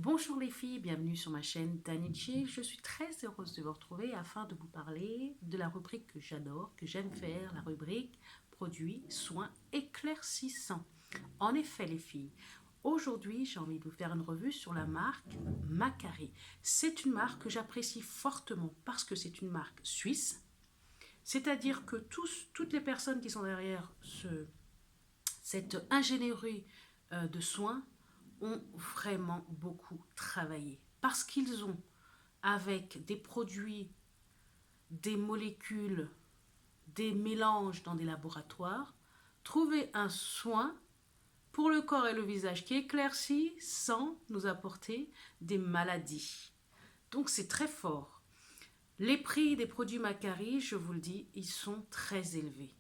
Bonjour les filles, bienvenue sur ma chaîne Danichi. Je suis très heureuse de vous retrouver afin de vous parler de la rubrique que j'adore, que j'aime faire, la rubrique produits, soins éclaircissants. En effet les filles, aujourd'hui j'ai envie de vous faire une revue sur la marque Macari. C'est une marque que j'apprécie fortement parce que c'est une marque suisse. C'est-à-dire que toutes les personnes qui sont derrière cette ingénierie de soins ont vraiment beaucoup travaillé. Parce qu'ils ont, avec des produits, des molécules, des mélanges dans des laboratoires, trouvé un soin pour le corps et le visage qui éclaircit sans nous apporter des maladies. Donc c'est très fort. Les prix des produits Macari, je vous le dis, ils sont très élevés.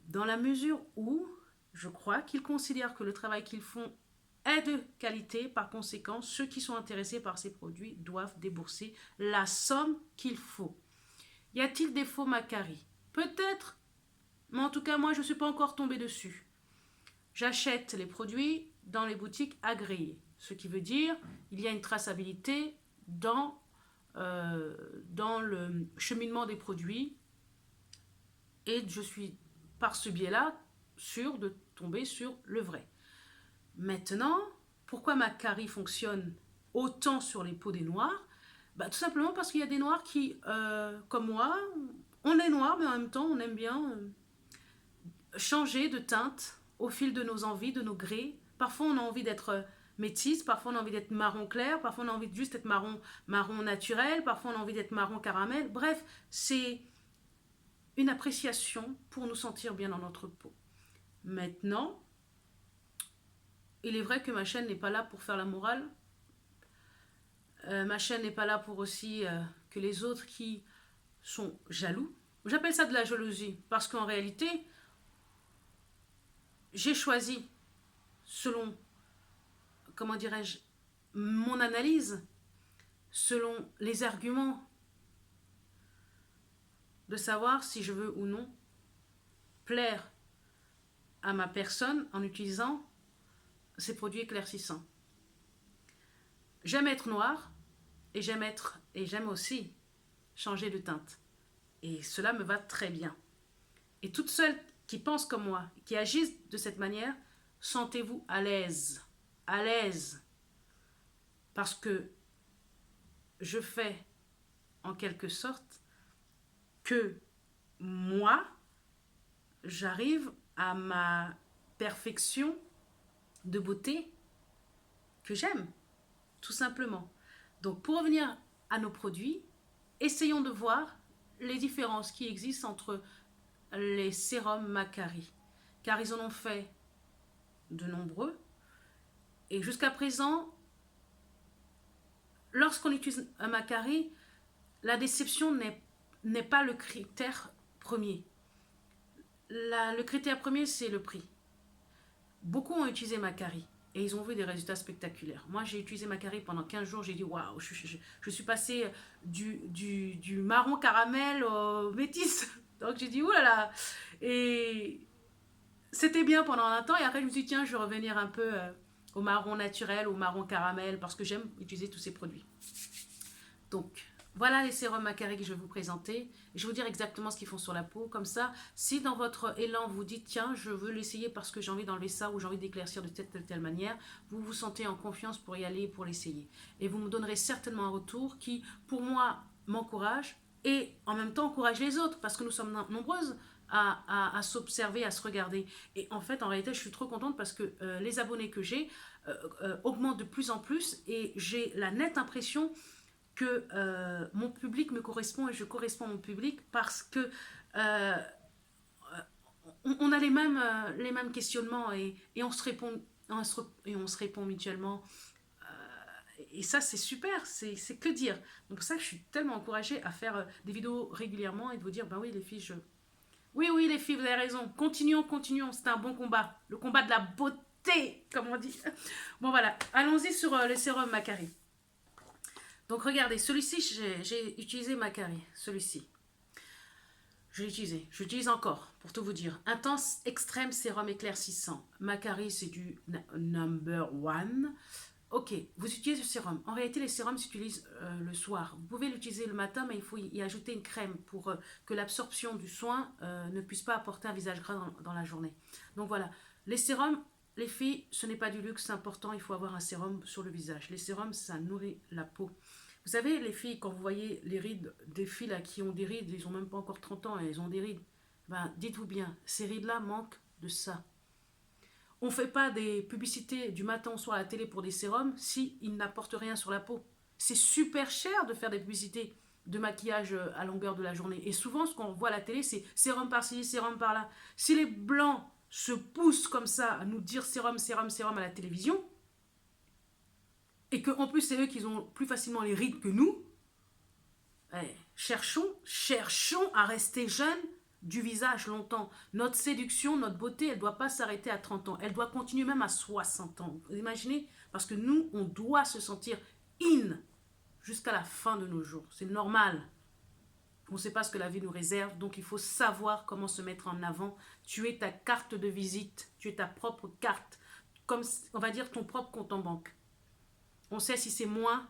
Dans la mesure où je crois qu'ils considèrent que le travail qu'ils font est de qualité. Par conséquent, ceux qui sont intéressés par ces produits doivent débourser la somme qu'il faut. Y a-t-il des faux Macari? Peut-être, mais en tout cas, moi, je ne suis pas encore tombée dessus. J'achète les produits dans les boutiques agréées, ce qui veut dire il y a une traçabilité dans le cheminement des produits et je suis par ce biais-là sûre de tomber sur le vrai. Maintenant, pourquoi Macari fonctionne autant sur les peaux des noirs? Tout simplement parce qu'il y a des noirs qui, comme moi, on est noir, mais en même temps, on aime bien changer de teinte au fil de nos envies, de nos grés. Parfois, on a envie d'être métisse, parfois on a envie d'être marron clair, parfois on a envie de juste être marron naturel, parfois on a envie d'être marron caramel. Bref, c'est une appréciation pour nous sentir bien dans notre peau. Maintenant, il est vrai que ma chaîne n'est pas là pour faire la morale. Ma chaîne n'est pas là pour aussi que les autres qui sont jaloux. J'appelle ça de la jalousie parce qu'en réalité, j'ai choisi selon, comment dirais-je, mon analyse, selon les arguments de savoir si je veux ou non plaire à ma personne en utilisant ces produits éclaircissants. J'aime être noire et j'aime aussi changer de teinte. Et cela me va très bien. Et toutes celles qui pensent comme moi, qui agissent de cette manière, sentez-vous à l'aise. À l'aise. Parce que je fais en quelque sorte que moi, j'arrive à ma perfection de beauté que j'aime, tout simplement. Donc pour revenir à nos produits, essayons de voir les différences qui existent entre les sérums Macari, car ils en ont fait de nombreux. Et jusqu'à présent, lorsqu'on utilise un Macari, la déception n'est pas le critère premier. Le critère premier, c'est le prix. Beaucoup ont utilisé Macari et ils ont vu des résultats spectaculaires. Moi, j'ai utilisé Macari pendant 15 jours, j'ai dit waouh, je suis passée du marron caramel au métis. Donc j'ai dit oulala. Et c'était bien pendant un temps et après je me suis dit tiens, je vais revenir un peu au marron naturel, au marron caramel parce que j'aime utiliser tous ces produits. Donc, voilà les sérums Macari que je vais vous présenter. Je vais vous dire exactement ce qu'ils font sur la peau. Comme ça, si dans votre élan vous dites tiens, je veux l'essayer parce que j'ai envie d'enlever ça ou j'ai envie d'éclaircir de telle manière, vous vous sentez en confiance pour y aller, pour l'essayer. Et vous me donnerez certainement un retour qui, pour moi, m'encourage et en même temps encourage les autres parce que nous sommes nombreuses à s'observer, à se regarder. Et en fait, en réalité, je suis trop contente parce que les abonnés que j'ai augmentent de plus en plus et j'ai la nette impression que mon public me correspond et je corresponds à mon public parce que euh, on a les mêmes questionnements et on se répond on se répond mutuellement et ça c'est super, c'est que dire. Donc pour ça je suis tellement encouragée à faire des vidéos régulièrement et de vous dire ben oui les filles oui les filles vous avez raison, continuons, c'est un bon combat, le combat de la beauté comme on dit. Bon voilà, allons-y sur le sérum Macari. Donc regardez, celui-ci, j'ai utilisé Macari, celui-ci. Je l'ai utilisé, j'utilise encore, pour tout vous dire. Intense extrême sérum éclaircissant. Macari, c'est du number one. Ok, vous utilisez le sérum. En réalité, les sérums s'utilisent le soir. Vous pouvez l'utiliser le matin, mais il faut y ajouter une crème pour que l'absorption du soin ne puisse pas apporter un visage gras dans la journée. Donc voilà, les sérums, les filles, ce n'est pas du luxe, c'est important, il faut avoir un sérum sur le visage. Les sérums, ça nourrit la peau. Vous savez, les filles, quand vous voyez les rides des filles là, qui ont des rides, ils n'ont même pas encore 30 ans et elles ont des rides, ben, dites-vous bien, ces rides-là manquent de ça. On ne fait pas des publicités du matin au soir à la télé pour des sérums si ils n'apportent rien sur la peau. C'est super cher de faire des publicités de maquillage à longueur de la journée. Et souvent, ce qu'on voit à la télé, c'est sérum par-ci, sérum par-là. Si les blancs se poussent comme ça à nous dire sérum, sérum, sérum à la télévision, et qu'en plus c'est eux qui ont plus facilement les rides que nous, cherchons à rester jeunes du visage longtemps. Notre séduction, notre beauté, elle ne doit pas s'arrêter à 30 ans. Elle doit continuer même à 60 ans. Vous imaginez? Parce que nous, on doit se sentir in jusqu'à la fin de nos jours. C'est normal. On ne sait pas ce que la vie nous réserve, donc il faut savoir comment se mettre en avant. Tu es ta carte de visite, tu es ta propre carte, comme on va dire ton propre compte en banque. On sait si c'est moins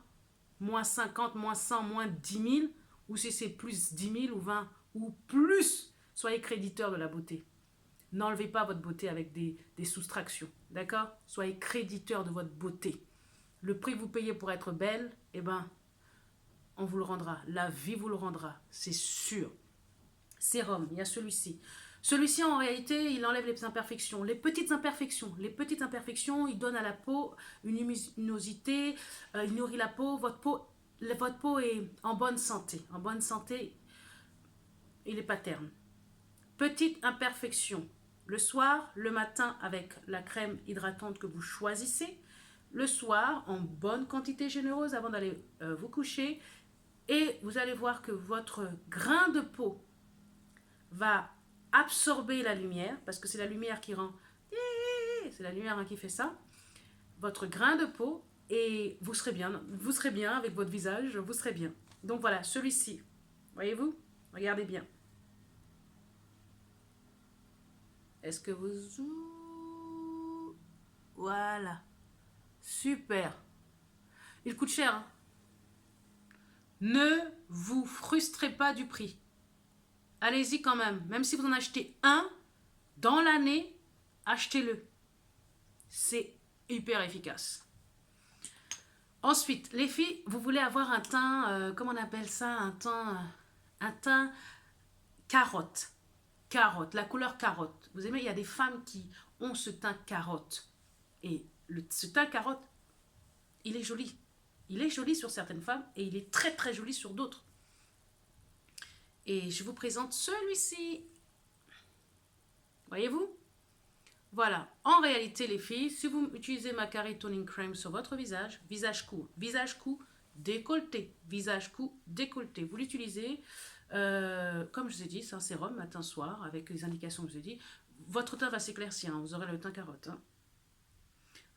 50, moins 100, moins 10 000, ou si c'est plus 10 000 ou 20 ou plus. Soyez créditeur de la beauté. N'enlevez pas votre beauté avec des soustractions, d'accord? Soyez créditeur de votre beauté. Le prix que vous payez pour être belle, eh ben, on vous le rendra. La vie vous le rendra, c'est sûr. Sérum, il y a celui-ci. Celui-ci, en réalité, il enlève les imperfections. Les petites imperfections, il donne à la peau une luminosité, il nourrit la peau. Votre peau est en bonne santé. En bonne santé, il est pas terne. Petite imperfection. Le soir, le matin avec la crème hydratante que vous choisissez. Le soir, en bonne quantité généreuse avant d'aller vous coucher. Et vous allez voir que votre grain de peau va absorber la lumière, parce que c'est la lumière qui rend... C'est la lumière qui fait ça. Votre grain de peau, et vous serez bien avec votre visage, vous serez bien. Donc voilà, celui-ci, voyez-vous? Regardez bien. Est-ce que vous... Voilà. Super. Il coûte cher, hein? Ne vous frustrez pas du prix. Allez-y quand même. Même si vous en achetez un dans l'année, achetez-le. C'est hyper efficace. Ensuite, les filles, vous voulez avoir un teint, comment on appelle ça? Un teint carotte. Carotte, la couleur carotte. Vous aimez, il y a des femmes qui ont ce teint carotte. Et ce teint carotte, il est joli. Il est joli sur certaines femmes et il est très très joli sur d'autres. Et je vous présente celui-ci. Voyez-vous? Voilà. En réalité, les filles, si vous utilisez Macari Toning Cream sur votre visage, visage cou, décolleté, visage cou, décolleté. Vous l'utilisez, comme je vous ai dit, c'est un sérum matin-soir avec les indications que je vous ai dit. Votre teint va s'éclaircir, hein, vous aurez le teint carotte. Hein.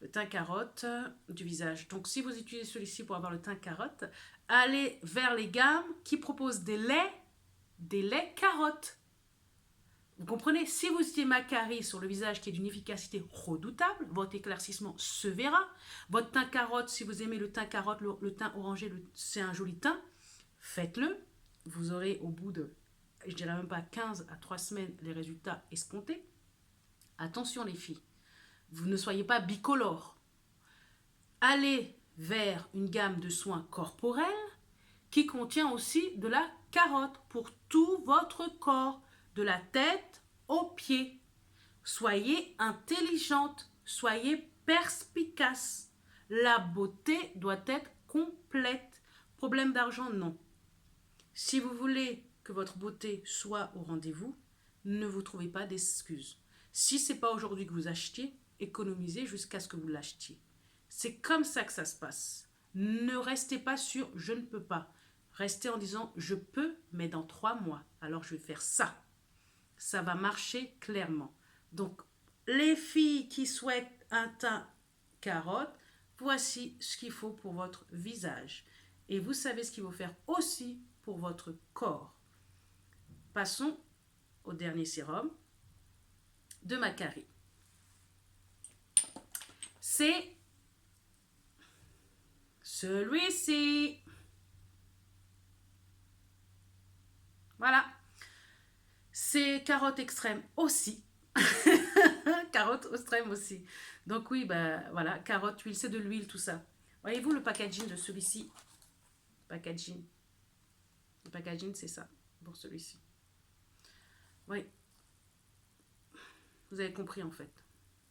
Le teint carotte du visage. Donc, si vous utilisez celui-ci pour avoir le teint carotte, allez vers les gammes qui proposent des laits carottes. Vous comprenez? Si vous utilisez Macari sur le visage qui est d'une efficacité redoutable, votre éclaircissement se verra. Votre teint carotte, si vous aimez le teint carotte, le teint orangé, c'est un joli teint, faites-le. Vous aurez au bout de, je dirais même pas 15 à 3 semaines, les résultats escomptés. Attention les filles, vous ne soyez pas bicolore. Allez vers une gamme de soins corporels qui contient aussi de la carotte pour tout votre corps, de la tête aux pieds. Soyez intelligente, soyez perspicace. La beauté doit être complète. Problème d'argent, non. Si vous voulez que votre beauté soit au rendez-vous, ne vous trouvez pas d'excuses. Si ce n'est pas aujourd'hui que vous achetiez, économisez jusqu'à ce que vous l'achetiez. C'est comme ça que ça se passe. Ne restez pas sur « je ne peux pas ». Restez en disant « je peux, mais dans 3 mois, alors je vais faire ça ». Ça va marcher clairement. Donc, les filles qui souhaitent un teint carotte, voici ce qu'il faut pour votre visage. Et vous savez ce qu'il faut faire aussi pour votre corps. Passons au dernier sérum de Macari. C'est celui-ci. Voilà. C'est carotte extrême aussi. Carotte extrême aussi. Donc oui, bah voilà, carotte, huile, c'est de l'huile, tout ça. Voyez-vous le packaging de celui-ci? Packaging. Le packaging, c'est ça, pour celui-ci. Oui. Vous avez compris en fait.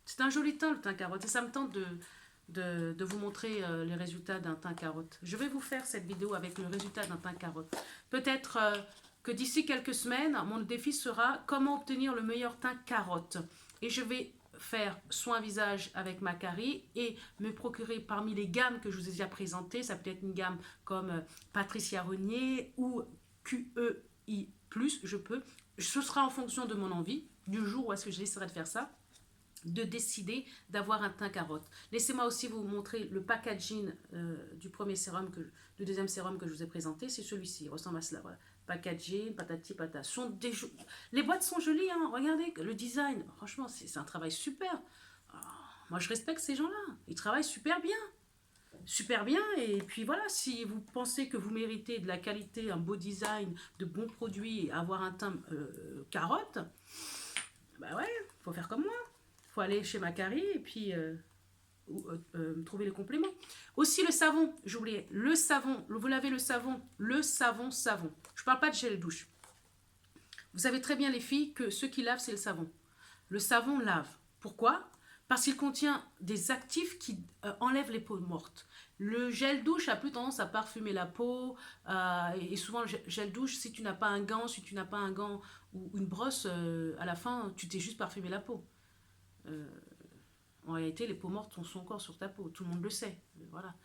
C'est un joli teint, le teint carotte. Et ça me tente de vous montrer les résultats d'un teint carotte. Je vais vous faire cette vidéo avec le résultat d'un teint carotte. Peut-être que d'ici quelques semaines, mon défi sera comment obtenir le meilleur teint carotte. Et je vais faire soin visage avec Macari et me procurer parmi les gammes que je vous ai déjà présentées. Ça peut être une gamme comme Patricia Renier ou QEI+, je peux. Ce sera en fonction de mon envie, du jour où est-ce que je déciderai de faire ça, de décider d'avoir un teint carotte. Laissez-moi aussi vous montrer le packaging du premier sérum, du deuxième sérum que je vous ai présenté. C'est celui-ci, il ressemble à cela. Voilà. Packaging, patati patata. Les boîtes sont jolies, hein. Regardez le design. Franchement, c'est un travail super. Oh, moi, je respecte ces gens-là. Ils travaillent super bien. Super bien. Et puis voilà, si vous pensez que vous méritez de la qualité, un beau design, de bons produits, avoir un teint carotte, bah ouais, faut faire comme moi. Faut aller chez Macari et puis trouver les compléments. Aussi le savon, j'oubliais, le savon, vous lavez le savon. Je parle pas de gel douche. Vous savez très bien les filles que ce qui lave c'est le savon. Le savon lave. Pourquoi? Parce qu'il contient des actifs qui enlèvent les peaux mortes. Le gel douche a plus tendance à parfumer la peau et souvent le gel douche, si tu n'as pas un gant, ou une brosse, à la fin tu t'es juste parfumé la peau. En réalité, les peaux mortes sont encore sur ta peau. Tout le monde le sait. Voilà.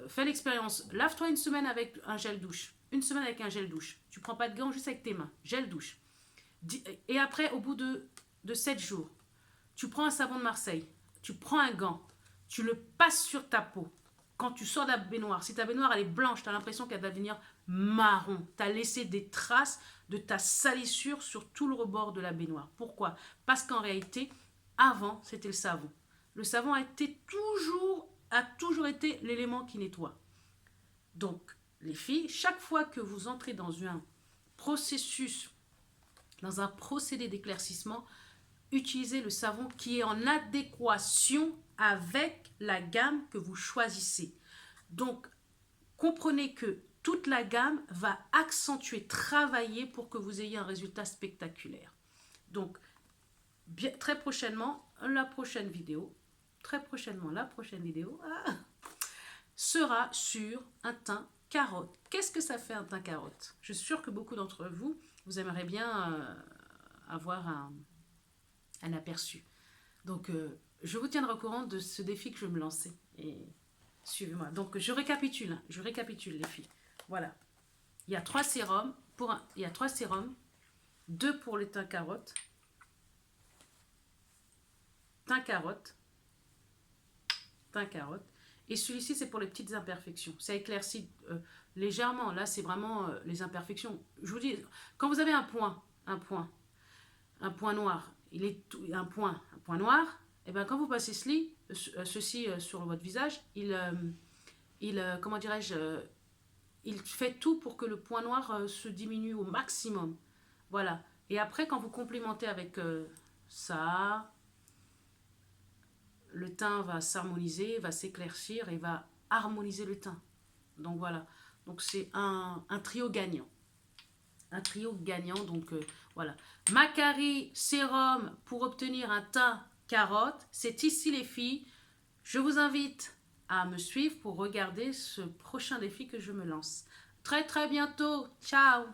Fais l'expérience. Lave-toi une semaine avec un gel douche. Une semaine avec un gel douche. Tu prends pas de gants, juste avec tes mains. Gel douche. Et après, au bout de 7 jours, tu prends un savon de Marseille. Tu prends un gant. Tu le passes sur ta peau. Quand tu sors de la baignoire, si ta baignoire elle est blanche, tu as l'impression qu'elle va devenir marron. Tu as laissé des traces de ta salissure sur tout le rebord de la baignoire. Pourquoi? Parce qu'en réalité, avant, c'était le savon. Le savon a toujours été l'élément qui nettoie. Donc, les filles, chaque fois que vous entrez dans un processus, dans un procédé d'éclaircissement, utilisez le savon qui est en adéquation avec la gamme que vous choisissez. Donc, comprenez que toute la gamme va accentuer, travailler pour que vous ayez un résultat spectaculaire. Donc, très prochainement, la prochaine vidéo sera sur un teint carotte. Qu'est-ce que ça fait un teint carotte? Je suis sûre que beaucoup d'entre vous, vous aimeriez bien avoir un aperçu. Donc, je vous tiendrai au courant de ce défi que je vais me lancer. Et suivez-moi. Donc, je récapitule les filles. Voilà. Il y a 3 sérums. Il y a 3 sérums. 2 pour le teint carotte. Teint carotte. Et celui-ci, c'est pour les petites imperfections. Ça éclaircit légèrement. Là, c'est vraiment les imperfections. Je vous dis, quand vous avez un point noir, un point noir, et bien quand vous passez ceci sur votre visage, comment dirais-je, il fait tout pour que le point noir se diminue au maximum. Voilà. Et après, quand vous complémentez avec ça, le teint va s'harmoniser, va s'éclaircir et va harmoniser le teint. Donc voilà. Donc c'est un trio gagnant. Donc voilà. Macari sérum pour obtenir un teint carotte. C'est ici les filles. Je vous invite à me suivre pour regarder ce prochain défi que je me lance. Très très bientôt. Ciao.